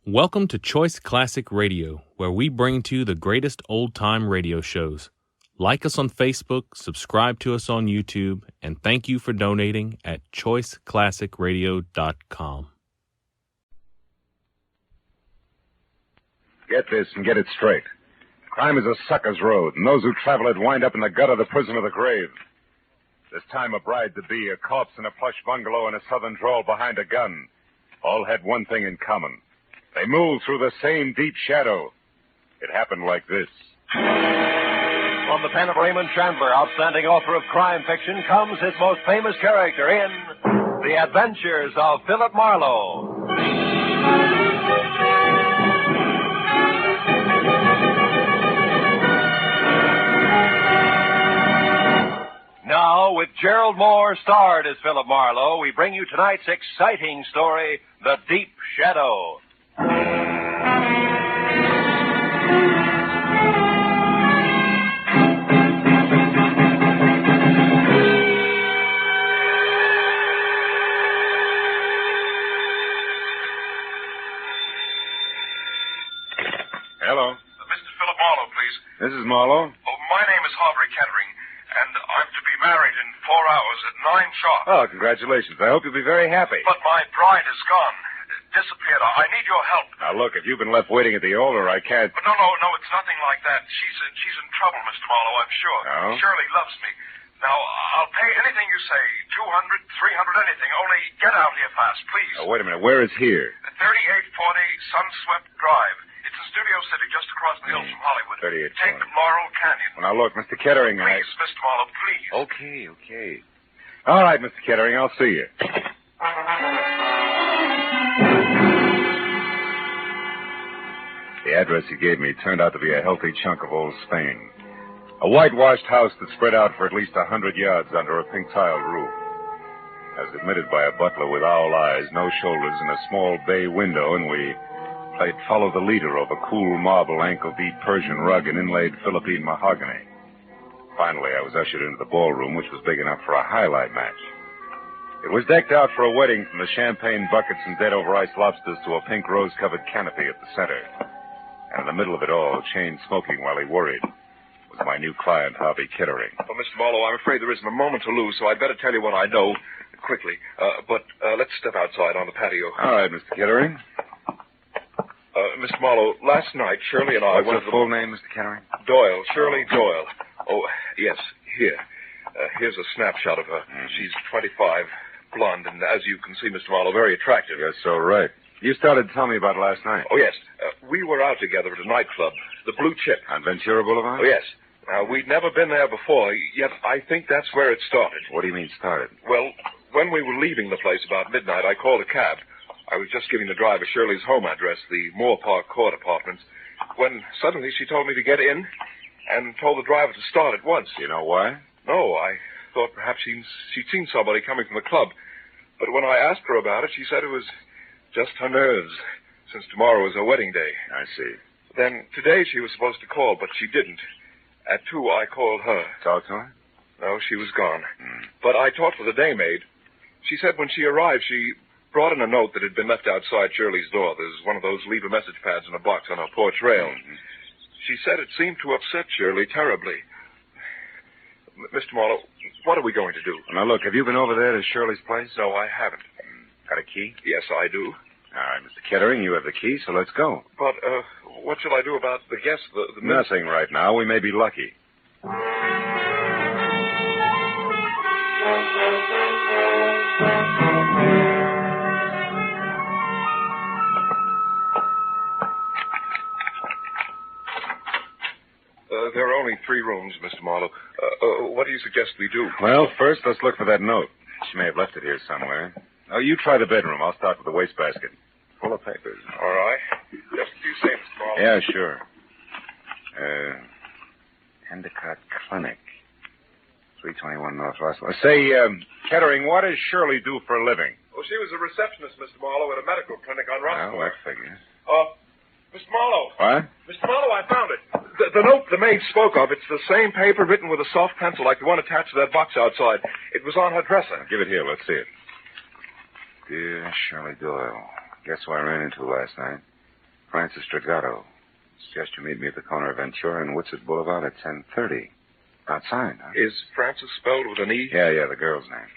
Welcome to Choice Classic Radio, where we bring to you the greatest old-time radio shows. Like us on Facebook, subscribe to us on YouTube, and thank you for donating at choiceclassicradio.com. Get this and get it straight. Crime is a sucker's road, and those who travel it wind up in the gut of the prison of the grave. This time a bride-to-be, a corpse in a plush bungalow in a southern drawl behind a gun, all had one thing in common. They moved through the same deep shadow. It happened like this. From the pen of Raymond Chandler, outstanding author of crime fiction, comes his most famous character in The Adventures of Philip Marlowe. Now, with Gerald Moore starred as Philip Marlowe, we bring you tonight's exciting story, The Deep Shadow. Hello. Mr. Philip Marlowe, please. This is Marlowe. Oh, my name is Harbury King, and I'm to be married in 4 hours at 9 sharp. Oh, congratulations. I hope you'll be very happy. But my bride is gone. Disappeared. I need your help. Now, look, if you've been left waiting at the altar, I can't... But no, it's nothing like that. She's in trouble, Mr. Marlowe, I'm sure. Oh? Shirley loves me. Now, I'll pay anything you say, 200, 300, anything. Only get out here fast, please. Oh, wait a minute. Where is here? 3840 Sunswept Drive. It's in Studio City, just across the hills from Hollywood. 3840. Take Laurel Canyon. Well, now, look, Mr. Kettering, Please, Mr. Marlowe, please. Okay. All right, Mr. Kettering, I'll see you. The address he gave me turned out to be a healthy chunk of old Spain. A whitewashed house that spread out for at least 100 yards under a pink-tiled roof. As admitted by a butler with owl eyes, no shoulders, and a small bay window, and we played Follow the Leader over cool marble ankle-deep Persian rug and inlaid Philippine mahogany. Finally, I was ushered into the ballroom, which was big enough for a highlight match. It was decked out for a wedding, from the champagne buckets and dead-over-ice lobsters to a pink rose-covered canopy at the center. And in the middle of it all, chain smoking while he worried, was my new client, Harvey Kettering. Well, Mr. Marlowe, I'm afraid there isn't a moment to lose, so I'd better tell you what I know quickly. But let's step outside on the patio. All right, Mr. Kettering. Mr. Marlowe, last night, Shirley and I... What's your full name, Mr. Kettering? Doyle, Shirley Doyle. Oh, yes, here. Here's a snapshot of her. Mm-hmm. She's 25, blonde, and as you can see, Mr. Marlowe, very attractive. You're so right. You started telling me about it last night. Oh, yes. We were out together at a nightclub, the Blue Chip. On Ventura Boulevard? Oh, yes. We'd never been there before, yet I think that's where it started. What do you mean started? Well, when we were leaving the place about midnight, I called a cab. I was just giving the driver Shirley's home address, the Moore Park Court Apartments, when suddenly she told me to get in and told the driver to start at once. Do you know why? No, I thought perhaps she'd seen somebody coming from the club. But when I asked her about it, she said it was just her nerves, since tomorrow is her wedding day. I see. Then today she was supposed to call, but she didn't. At 2, I called her. Talk to her? No, she was gone. But I talked with the daymaid. She said when she arrived, she brought in a note that had been left outside Shirley's door. There's one of those leave a message pads in a box on her porch rail. Mm-hmm. She said it seemed to upset Shirley terribly. Mr. Marlowe, what are we going to do? Now, look, have you been over there to Shirley's place? No, I haven't. Got a key? Yes, I do. All right, Mr. Kettering, you have the key, so let's go. But, what shall I do about the guests? The Nothing right now. We may be lucky. There are only 3 rooms, Mr. Marlowe. What do you suggest we do? Well, first, let's look for that note. She may have left it here somewhere. Oh, you try the bedroom. I'll start with the wastebasket. Full of papers. All right. Just as you say, Mr. Marlowe. Yeah, sure. Endicott Clinic. 321 North Roswell. Say, Kettering, what does Shirley do for a living? Oh, she was a receptionist, Mr. Marlowe, at a medical clinic on Roswell. Well, that figures. Mr. Marlowe. What? Mr. Marlowe, I found it. The note the maid spoke of, it's the same paper written with a soft pencil like the one attached to that box outside. It was on her dresser. Give it here. Let's see it. Dear Shirley Doyle, guess who I ran into last night? Francis Dragato. Suggest you meet me at the corner of Ventura and Woodsett Boulevard at 10:30. Not signed, huh? Is Francis spelled with an E? Yeah, the girl's name.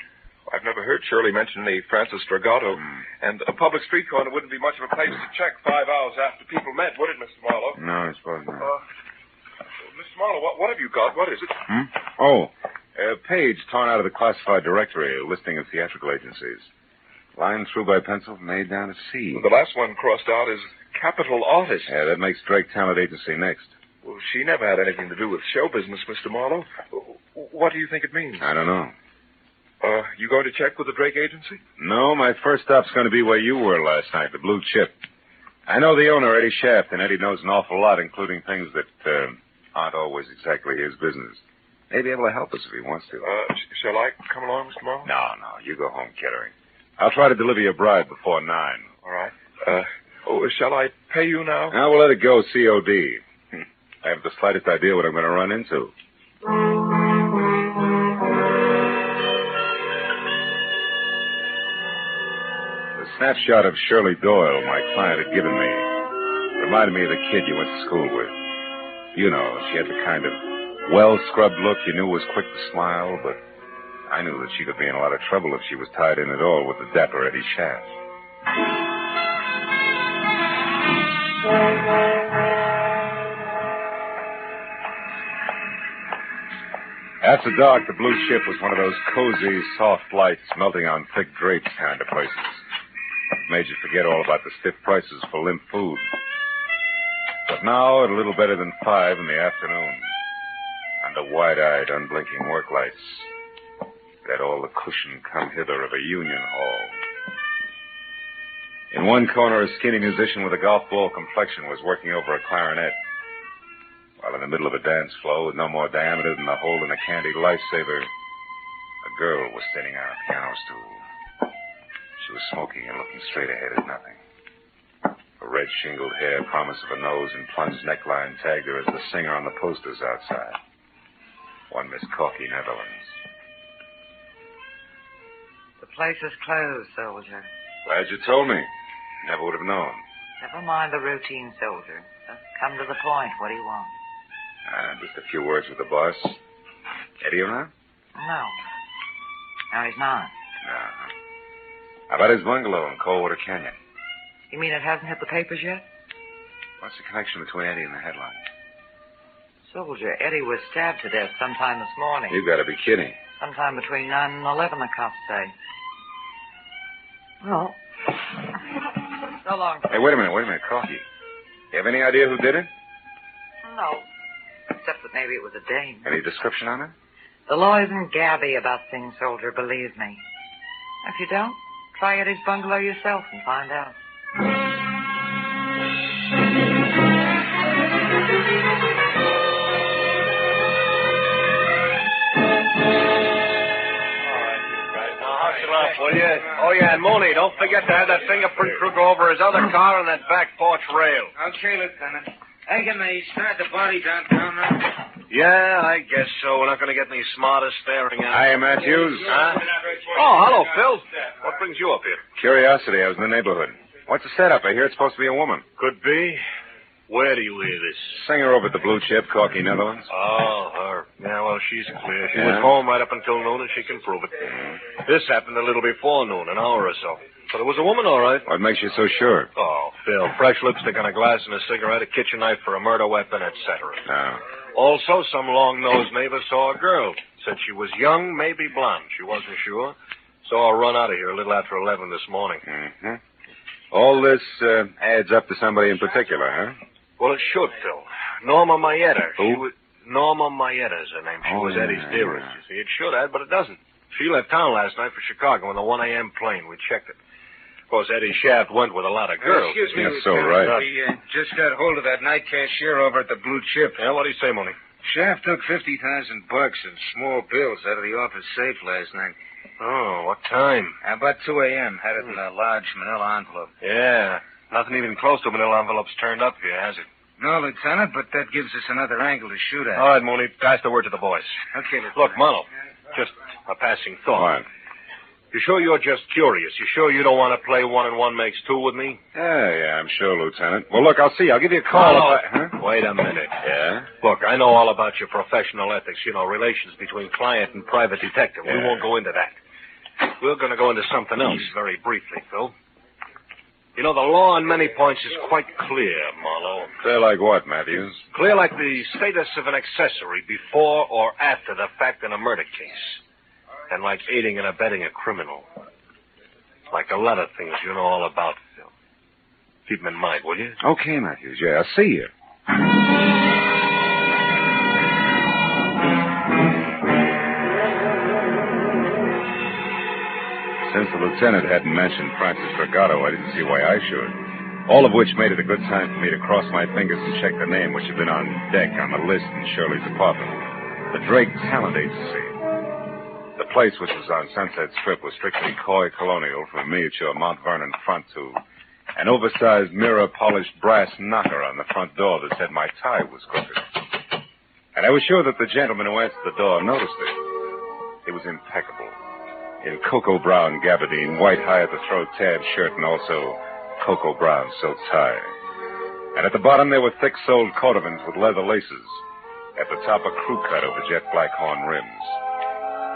I've never heard Shirley mention the Francis Dragato. And a public street corner wouldn't be much of a place to check 5 hours after people met, would it, Mr. Marlowe? No, I suppose not. Mr. Marlowe, what have you got? What is it? Oh, a page torn out of the classified directory, a listing of theatrical agencies. Line through by pencil from A down to C. The last one crossed out is Capital Artist. Yeah, that makes Drake Talent Agency next. Well, she never had anything to do with show business, Mr. Marlowe. What do you think it means? I don't know. You going to check with the Drake Agency? No, my first stop's going to be where you were last night, the Blue Chip. I know the owner, Eddie Shaft, and Eddie knows an awful lot, including things that aren't always exactly his business. May be able to help us if he wants to. Shall I come along, Mr. Marlowe? No, you go home, Kettering. I'll try to deliver your bride before 9. All right. Shall I pay you now? Now we'll let it go COD. I have the slightest idea what I'm going to run into. The snapshot of Shirley Doyle my client had given me reminded me of the kid you went to school with. You know, she had the kind of well-scrubbed look you knew was quick to smile, but I knew that she could be in a lot of trouble if she was tied in at all with the dapper Eddie Shaft. After dark, the Blue Ship was one of those cozy, soft lights melting on thick drapes kind of places. Made you forget all about the stiff prices for limp food. But now, at a little better than 5 in the afternoon, under wide-eyed, unblinking work lights, it had all the cushion come hither of a union hall. In one corner, a skinny musician with a golf ball complexion was working over a clarinet, while in the middle of a dance floor with no more diameter than the hole in a candied lifesaver, a girl was sitting on a piano stool. She was smoking and looking straight ahead at nothing. Her red shingled hair, promise of a nose, and plunged neckline tagged her as the singer on the posters outside. One Miss Corky, Netherlands. The place is closed, soldier. Glad you told me. Never would have known. Never mind the routine, soldier. Just come to the point. What do you want? Just a few words with the boss. Eddie around? No. No, he's not. No. How about his bungalow in Coldwater Canyon? You mean it hasn't hit the papers yet? What's the connection between Eddie and the headline? Soldier, Eddie was stabbed to death sometime this morning. You've got to be kidding. Sometime between 9 and 11, the cops say. Well, so long. Hey, wait a minute, Corky. You have any idea who did it? No. Except that maybe it was a dame. Any description on it? The law isn't gabby about things, soldier, believe me. If you don't, try Eddie's bungalow yourself and find out. Will you? Oh, yeah, and Mooney, don't forget to have that fingerprint crew go over his other car on that back porch rail. Okay, Lieutenant. Hey, can they start the body downtown now? Yeah, I guess so. We're not going to get any smarter staring at Hiya, Matthews. Huh? Oh, hello, Phil. What brings you up here? Curiosity, I was in the neighborhood. What's the setup? I hear it's supposed to be a woman. Could be. Where do you hear this? Singer over at the Blue Chip, Corky, Netherlands. Oh, her. Yeah, well, she's clear. She Yeah? was home right up until noon, and she can prove it. This happened a little before noon, an hour or so. But it was a woman, all right. What makes you so sure? Oh, Phil, fresh lipstick on a glass and a cigarette, a kitchen knife for a murder weapon, etc. No. Also, some long-nosed neighbor saw a girl. Said she was young, maybe blonde. She wasn't sure. Saw her run out of here a little after 11 this morning. Mm-hmm. All this adds up to somebody in particular, huh? Well, it should, Phil. Norma Mayetta. Who? Norma Mayetta is her name. She was Eddie's dearest, you see. It should add, but it doesn't. She left town last night for Chicago in the 1 a.m. plane. We checked it. Of course, Eddie Shaft went with a lot of girls. Excuse me, Yes, so Lieutenant. right. We just got hold of that night cashier over at the Blue Chip. Yeah, what do you say, Mooney? Shaft took $50,000 in small bills out of the office safe last night. Oh, what time? About 2 a.m. Had it in a large manila envelope. Yeah. Nothing even close to manila envelopes turned up here, has it? No, Lieutenant, but that gives us another angle to shoot at. All right, Mooney, pass the word to the boys. Okay, Lieutenant. Look, Marlowe, just a passing thought. What? You sure you're just curious? You sure you don't want to play 1 and 1 makes 2 with me? Yeah, I'm sure, Lieutenant. Well, look, I'll see you. I'll give you a call. Huh? Wait a minute. Yeah? Look, I know all about your professional ethics, relations between client and private detective. Yeah. We won't go into that. We're going to go into something else very briefly, Phil. The law on many points is quite clear, Marlowe. Clear like what, Matthews? Clear like the status of an accessory before or after the fact in a murder case. And like aiding and abetting a criminal. Like a lot of things you know all about, Phil. Keep them in mind, will you? Okay, Matthews. Yeah, I'll see you. Since the lieutenant hadn't mentioned Francis Regato, I didn't see why I should. All of which made it a good time for me to cross my fingers and check the name which had been on deck on the list in Shirley's apartment. The Drake Talent Agency. The place, which was on Sunset Strip, was strictly coy colonial, from a miniature Mount Vernon front to an oversized mirror-polished brass knocker on the front door that said my tie was crooked. And I was sure that the gentleman who answered the door noticed it. It was impeccable. In cocoa brown gabardine, white high-at-the-throat tab shirt, and also cocoa brown silk tie. And at the bottom there were thick-soled cordovans with leather laces. At the top, a crew cut over jet black horn rims.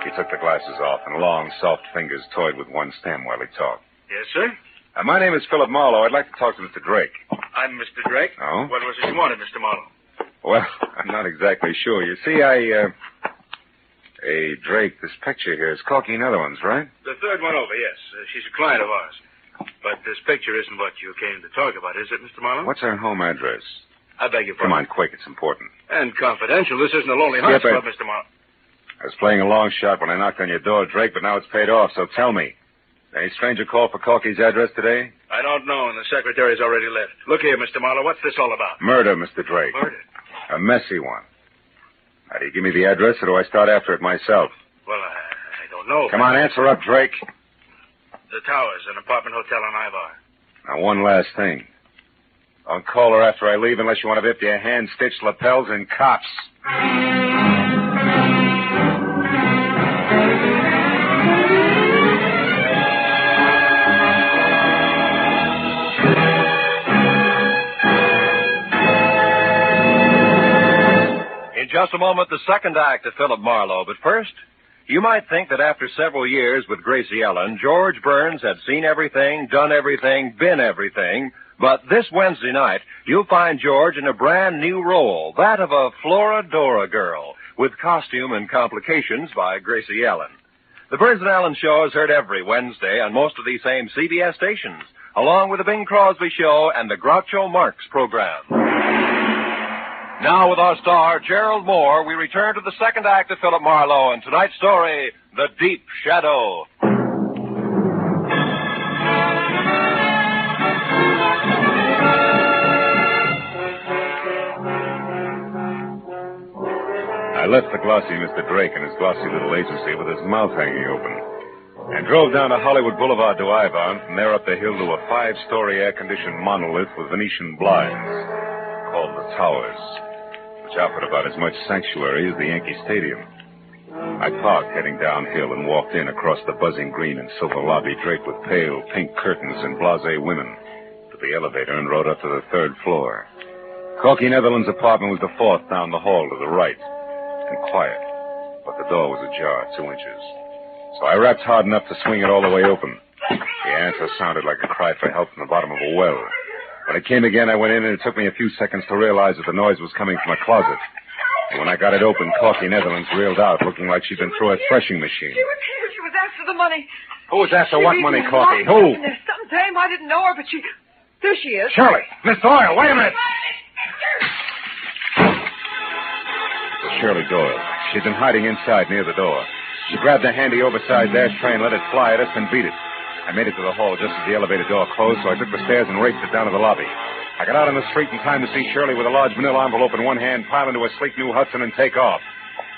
He took the glasses off, and long, soft fingers toyed with one stem while he talked. Yes, sir? My name is Philip Marlowe. I'd like to talk to Mr. Drake. I'm Mr. Drake. Oh? What was it you wanted, Mr. Marlowe? Well, I'm not exactly sure. You see, Hey, Drake, this picture here is Corky Netherlands, right? The third one over, yes. She's a client of ours. But this picture isn't what you came to talk about, is it, Mr. Marlowe? What's her home address? I beg your Come pardon. on, quick. It's important. And confidential. This isn't a Lonely Hearts Skip it. Club, Mr. Marlowe. I was playing a long shot when I knocked on your door, Drake, but now it's paid off, so tell me. Any stranger called for Corky's address today? I don't know, and the secretary's already left. Look here, Mr. Marlowe. What's this all about? Murder, Mr. Drake. Murder? A messy one. Now, do you give me the address, or do I start after it myself? Well, I don't know. Come on, answer up, Drake. The Towers, an apartment hotel on Ivar. Now, one last thing. Don't call her after I leave unless you want to dip your hand-stitched lapels in cops. In just a moment, the second act of Philip Marlowe. But first, you might think that after several years with Gracie Ellen, George Burns had seen everything, done everything, been everything. But this Wednesday night, you'll find George in a brand new role, that of a Floradora girl, with costume and complications by Gracie Ellen. The Burns and Allen Show is heard every Wednesday on most of these same CBS stations, along with the Bing Crosby Show and the Groucho Marx program. Now, with our star, Gerald Moore, we return to the second act of Philip Marlowe and tonight's story, The Deep Shadow. I left the glossy Mr. Drake and his glossy little agency with his mouth hanging open and drove down to Hollywood Boulevard to Ivar, and from there up the hill to a 5-story air-conditioned monolith with Venetian blinds called the Towers, which offered about as much sanctuary as the Yankee Stadium. I parked heading downhill and walked in across the buzzing green and silver lobby draped with pale pink curtains and blasé women to the elevator and rode up to the 3rd floor. Corky Netherlands' apartment was the 4th down the hall to the right, and quiet, but the door was ajar 2 inches. So I rapped hard enough to swing it all the way open. The answer sounded like a cry for help from the bottom of a well. When it came again, I went in, and it took me a few seconds to realize that the noise was coming from a closet. And when I got it open, Corky Netherlands reeled out, looking like she'd been through a threshing machine. She was here. She was after the money. Who was after what money, Corky? Who? There's some dame. I didn't know her, but she... There she is. Shirley! Miss Doyle, wait a minute! It was Shirley Doyle. She'd been hiding inside near the door. She grabbed a handy oversized ashtray and let it fly at us and beat it. I made it to the hall just as the elevator door closed, so I took the stairs and raced it down to the lobby. I got out on the street in time to see Shirley with a large manila envelope in one hand pile into a sleek new Hudson and take off.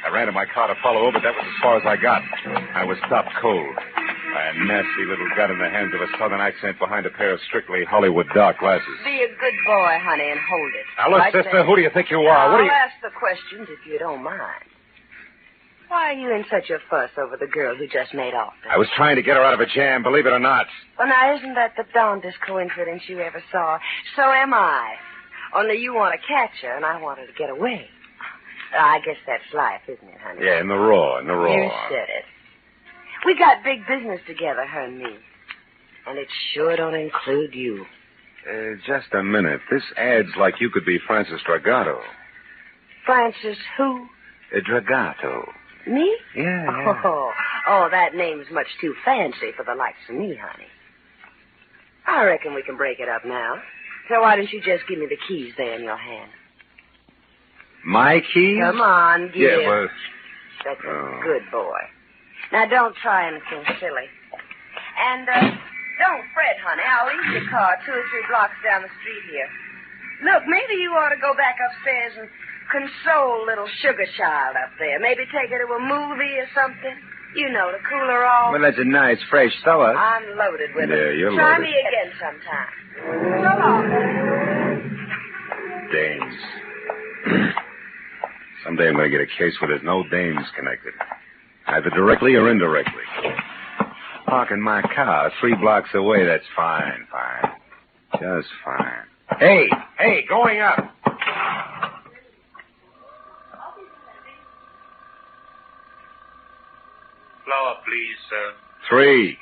I ran to my car to follow her, but that was as far as I got. I was stopped cold by a nasty little gun in the hands of a southern accent behind a pair of strictly Hollywood dark glasses. Be a good boy, honey, and hold it. Now, look, Right sister, there. who do you think you are? What do you... I'll ask the questions if you don't mind. Why are you in such a fuss over the girl who just made off? I was trying to get her out of a jam, believe it or not. Well, now, isn't that the darndest coincidence you ever saw? So am I. Only you want to catch her, and I want her to get away. I guess that's life, isn't it, honey? Yeah, in the raw. You said it. We got big business together, her and me. And it sure don't include you. Just a minute. This ad's like you could be Francis Dragato. Francis who? Dragato. Me? Yeah. Oh, that name's much too fancy for the likes of me, honey. I reckon we can break it up now. So why don't you just give me the keys there in your hand? My keys? Come on, give. Yeah, well... That's a good boy. Now, don't try anything silly. And, don't fret, honey. I'll leave your car 2 or 3 blocks down the street here. Look, maybe you ought to go back upstairs and console little sugar child up there. Maybe take her to a movie or something. You know, to cool her off. Well, that's a nice, fresh thought. I'm loaded with it. Yeah, you're Try loaded. me again sometime. So long. Dames. Someday I'm going to get a case where there's no dames connected. Either directly or indirectly. Parking my car 3 blocks away, that's fine. Just fine. Hey, going up. Flower, please, sir. 3.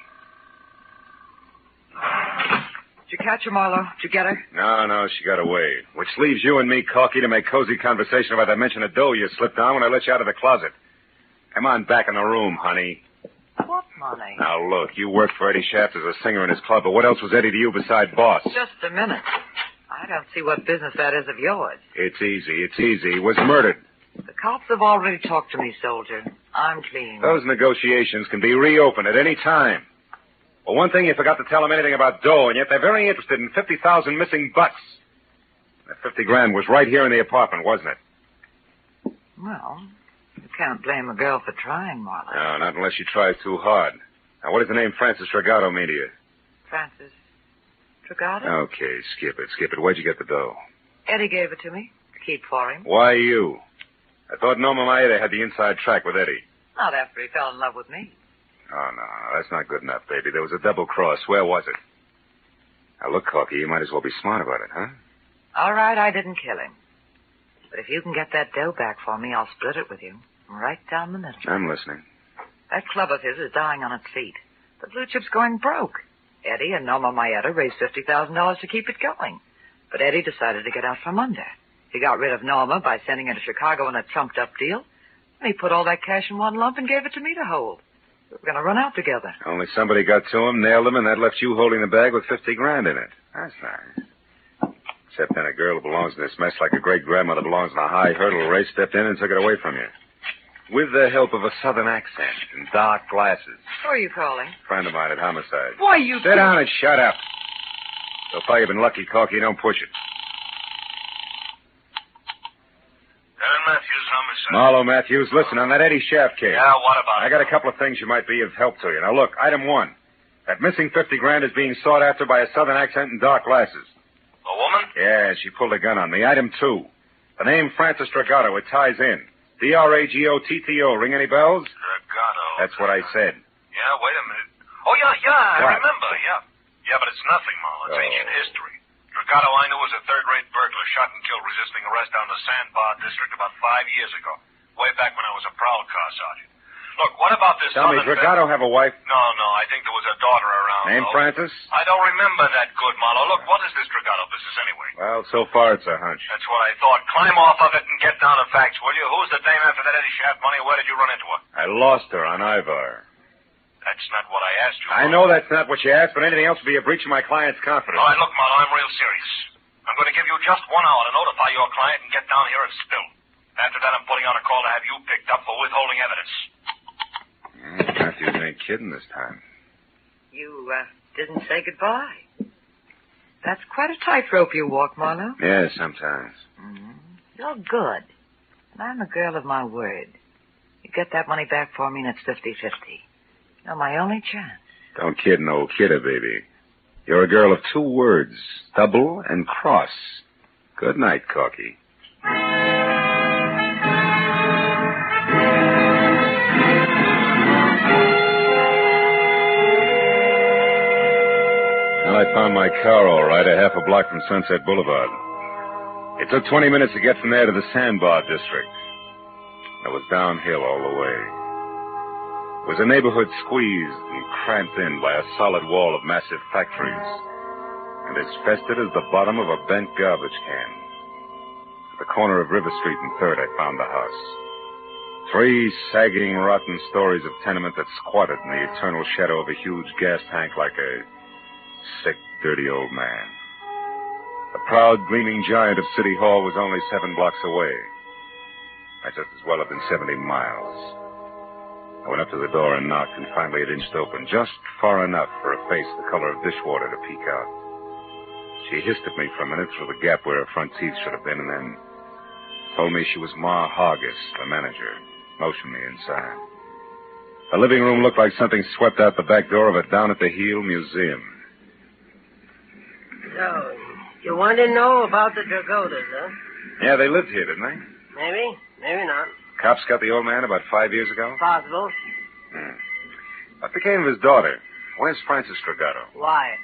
Did you catch her, Marlowe? Did you get her? No, she got away. Which leaves you and me, Corky, to make cozy conversation about that mention of dough you slipped on when I let you out of the closet. Come on back in the room, honey. What money? Now, look, you worked for Eddie Shaft as a singer in his club, but what else was Eddie to you beside boss? Just a minute. I don't see what business that is of yours. It's easy. He was murdered. The cops have already talked to me, soldier. I'm clean. Those negotiations can be reopened at any time. Well, one thing, you forgot to tell them anything about dough, and yet they're very interested in 50,000 missing bucks. That 50 grand was right here in the apartment, wasn't it? Well, you can't blame a girl for trying, Marlowe. No, not unless she tries too hard. Now, what does the name Francis Dragato mean to you? Francis Dragato? Okay, skip it. Where'd you get the dough? Eddie gave it to me. Keep for him. Why you? I thought Norma Maeda had the inside track with Eddie. Not after he fell in love with me. Oh, no, that's not good enough, baby. There was a double cross. Where was it? Now, look, Corky, you might as well be smart about it, huh? All right, I didn't kill him. But if you can get that dough back for me, I'll split it with you. Right down the middle. I'm listening. That club of his is dying on its feet. The blue chip's going broke. Eddie and Norma Maeda raised $50,000 to keep it going. But Eddie decided to get out from under. He got rid of Norma by sending her to Chicago in a trumped-up deal. And he put all that cash in one lump and gave it to me to hold. We were going to run out together. Only somebody got to him, nailed him, and that left you holding the bag with 50 grand in it. That's nice. Except then a girl who belongs in this mess like a great-grandmother belongs in a high hurdle race stepped in and took it away from you. With the help of a southern accent and dark glasses. Who are you calling? Friend of mine at Homicide. Why, you... Sit down and shut up. So far you've been lucky, Corky. Don't push it. Matthews, homicide. Marlowe Matthews, listen, on that Eddie Shaft case. Yeah, what about it? I got a couple of things you might be of help to you. Now, look, item 1. That missing 50 grand is being sought after by a southern accent and dark glasses. A woman? Yeah, she pulled a gun on me. Item 2. The name Francis Dragato, it ties in. Dragotto. Ring any bells? Dragato. That's what I said. Yeah, wait a minute. Oh, yeah, I What? remember, yeah. Yeah, but it's nothing, Marlowe. It's Oh. ancient history. Dragato I knew was a third-rate burglar shot and killed resisting arrest down the Sandbar district about 5 years ago. Way back when I was a prowl car sergeant. Look, what about this Tell me, southern... Dragato have a wife No, I think there was a daughter around. named though. Francis? I don't remember that good, Marlowe. Look, what is this Dragato business anyway? Well, so far it's a hunch. That's what I thought. Climb off of it and get down to facts, will you? Who's the dame after that Eddie Shaft money? Where did you run into her? I lost her on Ivar. That's not what I asked you. I know that's not what you asked, but anything else would be a breach of my client's confidence. All right, look, Marlowe, I'm real serious. I'm going to give you just 1 hour to notify your client and get down here and spill. After that, I'm putting out a call to have you picked up for withholding evidence. Matthews ain't kidding this time. You, didn't say goodbye. That's quite a tightrope you walk, Marlowe. Yeah, sometimes. You're good. And I'm a girl of my word. You get that money back for me and it's 50-50. You're my only chance. Don't kid an old kidder, baby. You're a girl of 2 words, double and cross. Good night, Corky. And I found my car all right, a half a block from Sunset Boulevard. It took 20 minutes to get from there to the Sandbar district. It was downhill all the way. It was a neighborhood squeezed and cramped in by a solid wall of massive factories, and as festive as the bottom of a bent garbage can. At the corner of River Street and 3rd, I found the house. 3 sagging, rotten stories of tenement that squatted in the eternal shadow of a huge gas tank like a sick, dirty old man. The proud, gleaming giant of City Hall was only 7 blocks away. Might just as well have been 70 miles. I went up to the door and knocked, and finally it inched open, just far enough for a face the color of dishwater to peek out. She hissed at me for a minute through the gap where her front teeth should have been, and then told me she was Ma Hargis, the manager, motioned me inside. The living room looked like something swept out the back door of a down-at-the-heel museum. So, you want to know about the Dragotas, huh? Yeah, they lived here, didn't they? Maybe, maybe not. Cops got the old man about 5 years ago? Possible. What became of his daughter? Where's Francis Dragato? Why?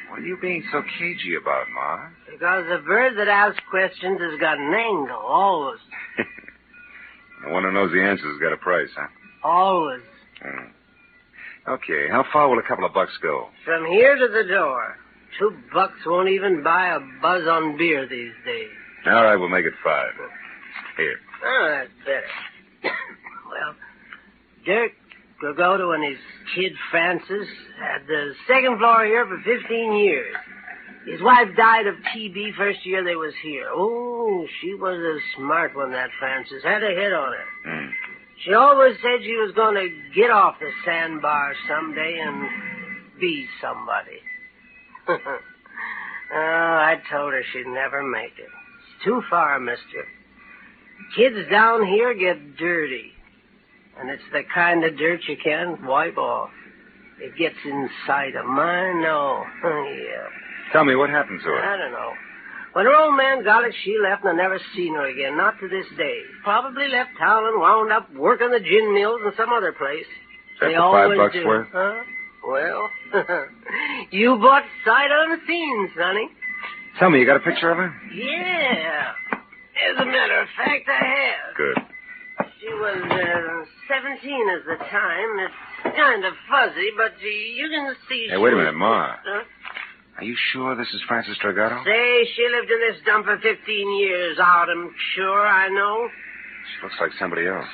What are you being so cagey about, Ma? Because the bird that asks questions has got an angle, always. The one who knows the answers has got a price, huh? Always. Okay, how far will a couple of bucks go? From here to the door. $2 won't even buy a buzz on beer these days. All right, we'll make it 5. Here. Oh, that's better. Well, Dirk Dragoto and his kid Francis had the 2nd floor here for 15 years. His wife died of TB first year they was here. Oh, she was a smart one, that Francis. Had a hit on her. She always said she was going to get off the sandbar someday and be somebody. Oh, I told her she'd never make it. It's too far, mister. Kids down here get dirty. And it's the kind of dirt you can't wipe off. It gets inside of mine, no. Yeah. Tell me, what happened to her? I don't know. When her old man got it, she left and I never seen her again, not to this day. Probably left town and wound up working the gin mills in some other place. Is that the $5 worth? Huh? Well, you bought sight unseen, Sonny. Tell me, you got a picture of her? Yeah. As a matter of fact, I have. Good. She was 17 at the time. It's kind of fuzzy, but you can see. Hey, wait a minute, Ma. Huh? Are you sure this is Francis Dragato? Say, she lived in this dump for 15 years. I'm sure I know. She looks like somebody else.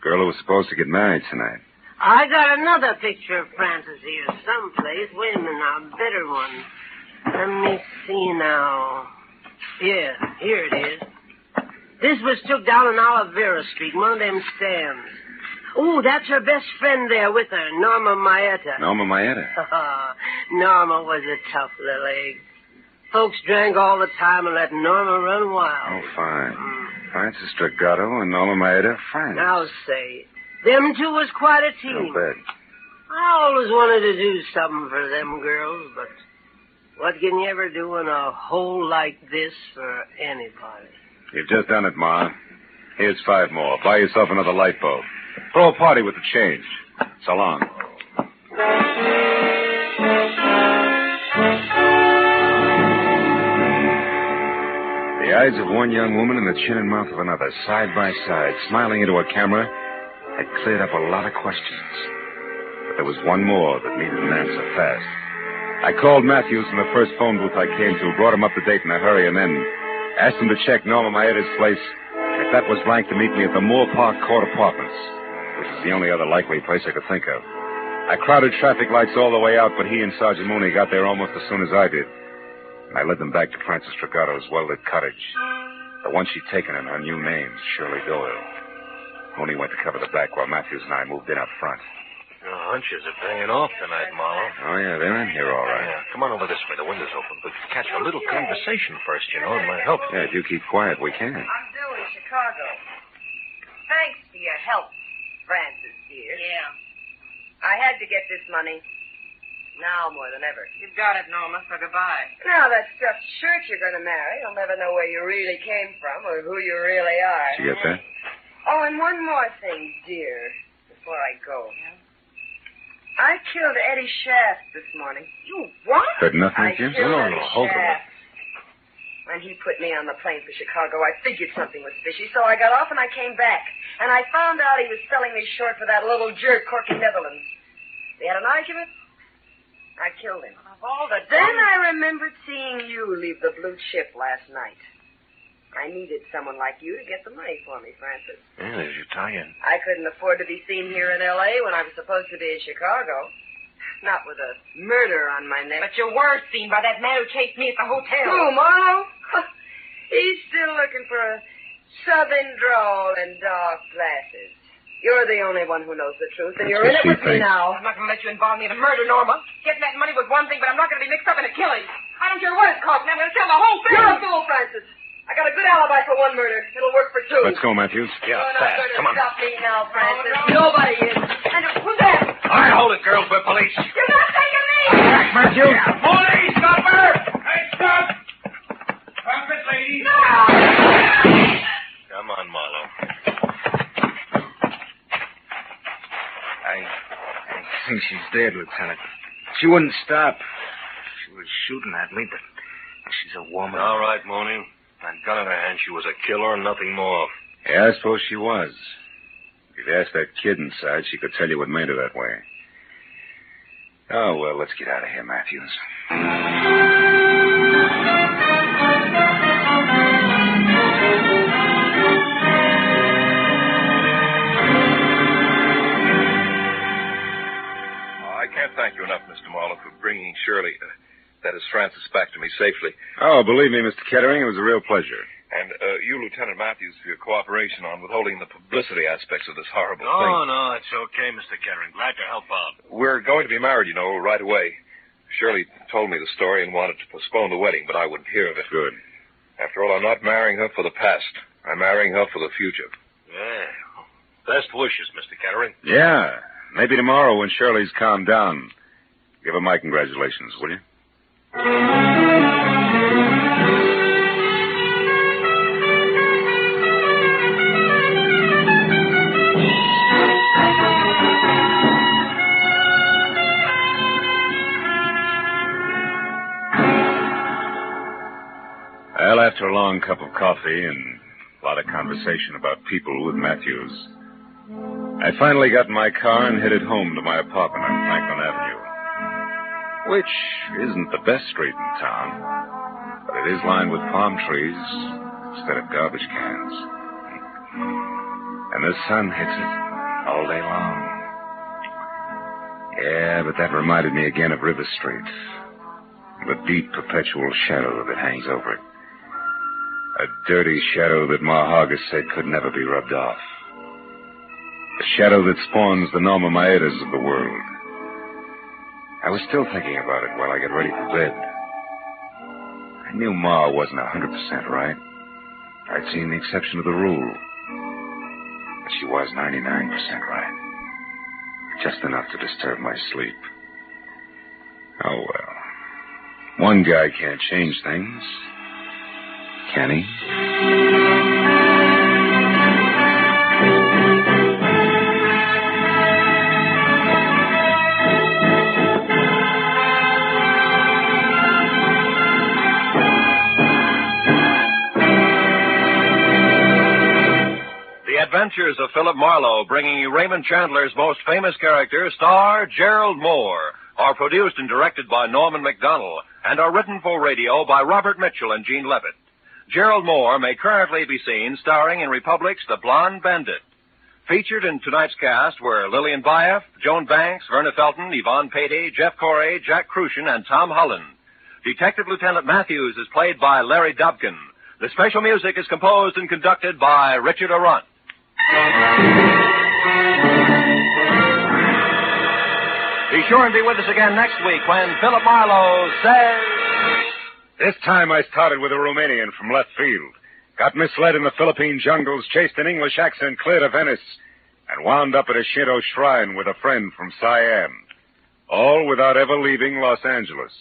Girl who was supposed to get married tonight. I got another picture of Francis here someplace. Wait a minute now, a better one. Let me see now. Yeah, here it is. This was took down on Olivera Street, one of them stands. Oh, that's her best friend there with her, Norma Maeta. Norma Maeta? Norma was a tough little egg. Folks drank all the time and let Norma run wild. Oh, fine. Francis Dragato and Norma Maeta, friends. Now say, them two was quite a team. No bet. I always wanted to do something for them girls, but what can you ever do in a hole like this for anybody? You've just done it, Ma. Here's 5 more. Buy yourself another light bulb. Throw a party with the change. So long. The eyes of one young woman and the chin and mouth of another, side by side, smiling into a camera, had cleared up a lot of questions. But there was one more that needed an answer fast. I called Matthews from the first phone booth I came to, brought him up to date in a hurry, and then asked him to check Norma Maeta's place. If that was blank, to meet me at the Moore Park Court Apartments, which is the only other likely place I could think of. I crowded traffic lights all the way out, but he and Sergeant Mooney got there almost as soon as I did. And I led them back to Francis Dragato's well-lit cottage. The one she'd taken in her new name, Shirley Doyle. Mooney went to cover the back while Matthews and I moved in up front. Your hunches are paying off tonight, Marlowe. Oh, yeah, they're in here all right. Yeah, come on over this way. The window's open. We'll catch a little conversation first, you know. It might help. Yeah, if you keep quiet, we can. I'm due in Chicago. Thanks for your help, Francis, dear. Yeah. I had to get this money. Now more than ever. You've got it, Norma, so goodbye. Now, that stuffed shirt you're going to marry, you'll never know where you really came from or who you really are. Did you get that? Oh, and one more thing, dear, before I go. Yeah? I killed Eddie Shaft this morning. You what? Good enough, I Matthews? killed No, Eddie hold on. Shaft. When he put me on the plane for Chicago, I figured something was fishy, so I got off and I came back. And I found out he was selling me short for that little jerk, Corky Netherlands. We had an argument. I killed him. Of all the Then I remembered seeing you leave the Blue Chip last night. I needed someone like you to get the money for me, Francis. Yeah, there's Italian. I couldn't afford to be seen here in L.A. when I was supposed to be in Chicago. Not with a murder on my neck. But you were seen by that man who chased me at the hotel. Who, Marlowe? He's still looking for a southern drawl and dark glasses. You're the only one who knows the truth, and you're in it with me now. I'm not going to let you involve me in a murder, Norma. Getting that money was one thing, but I'm not going to be mixed up in a killing. I don't care what it costs me. I'm going to tell the whole thing. You're a fool, Francis. I got a good alibi for one murder. It'll work for two. Let's go, Matthews. Yeah, You're fast. not going to Come on. stop me now, Francis. Nobody is. And who's that? All right, hold it, girls. We're police. You're not taking me! Back, Matthews! Yeah, police! Stop her! Hey, stop! Stop it, lady. No! Come on, Marlowe. I think she's dead, Lieutenant. She wouldn't stop. She was shooting at me, but she's a woman. All right, Mooney. That gun in her hand, she was a killer and nothing more. Yeah, I suppose she was. If you'd asked that kid inside, she could tell you what made her that way. Oh, well, let's get out of here, Matthews. I can't thank you enough, Mr. Marlowe, for bringing Shirley, that is Francis, back to me safely. Oh, believe me, Mr. Kettering, it was a real pleasure. And you, Lieutenant Matthews, for your cooperation on withholding the publicity aspects of this horrible No, thing. no, it's okay, Mr. Kettering. Glad to help out. We're going to be married, you know, right away. Shirley told me the story and wanted to postpone the wedding, but I wouldn't hear of it. Good. After all, I'm not marrying her for the past. I'm marrying her for the future. Yeah. Best wishes, Mr. Kettering. Yeah. Maybe tomorrow when Shirley's calmed down. Give her my congratulations, will you? Well, after a long cup of coffee and a lot of conversation about people with Matthews, I finally got in my car and headed home to my apartment on Franklin Avenue, which isn't the best street in town, but it is lined with palm trees instead of garbage cans. And the sun hits it all day long. Yeah, but that reminded me again of River Street, the deep, perpetual shadow that hangs over it. A dirty shadow that Ma Hargis said could never be rubbed off. A shadow that spawns the Norma Maedas of the world. I was still thinking about it while I got ready for bed. I knew Ma wasn't 100% right. I'd seen the exception of the rule. But she was 99% right. Just enough to disturb my sleep. Oh, well. One guy can't change things. Can he? The Adventures of Philip Marlowe, bringing you Raymond Chandler's most famous character, star Gerald Moore, are produced and directed by Norman MacDonald and are written for radio by Robert Mitchell and Gene Levitt. Gerald Moore may currently be seen starring in Republic's The Blonde Bandit. Featured in tonight's cast were Lillian Baeff, Joan Banks, Verna Felton, Yvonne Patey, Jeff Corey, Jack Crucian, and Tom Holland. Detective Lieutenant Matthews is played by Larry Dobkin. The special music is composed and conducted by Richard Arant. Be sure and be with us again next week when Philip Marlowe says... This time I started with a Romanian from left field. Got misled in the Philippine jungles, chased an English accent clear to Venice, and wound up at a Shinto shrine with a friend from Siam. All without ever leaving Los Angeles.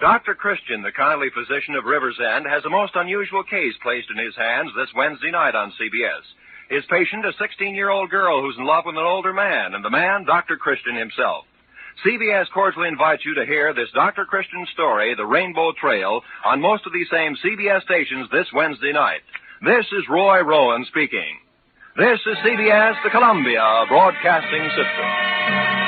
Dr. Dr. Christian, the kindly physician of River's End, has a most unusual case placed in his hands this Wednesday night on CBS. His patient, a 16-year-old girl who's in love with an older man, and the man, Dr. Christian himself. CBS cordially invites you to hear this Dr. Christian story, The Rainbow Trail, on most of these same CBS stations this Wednesday night. This is Roy Rowan speaking. This is CBS, the Columbia Broadcasting System.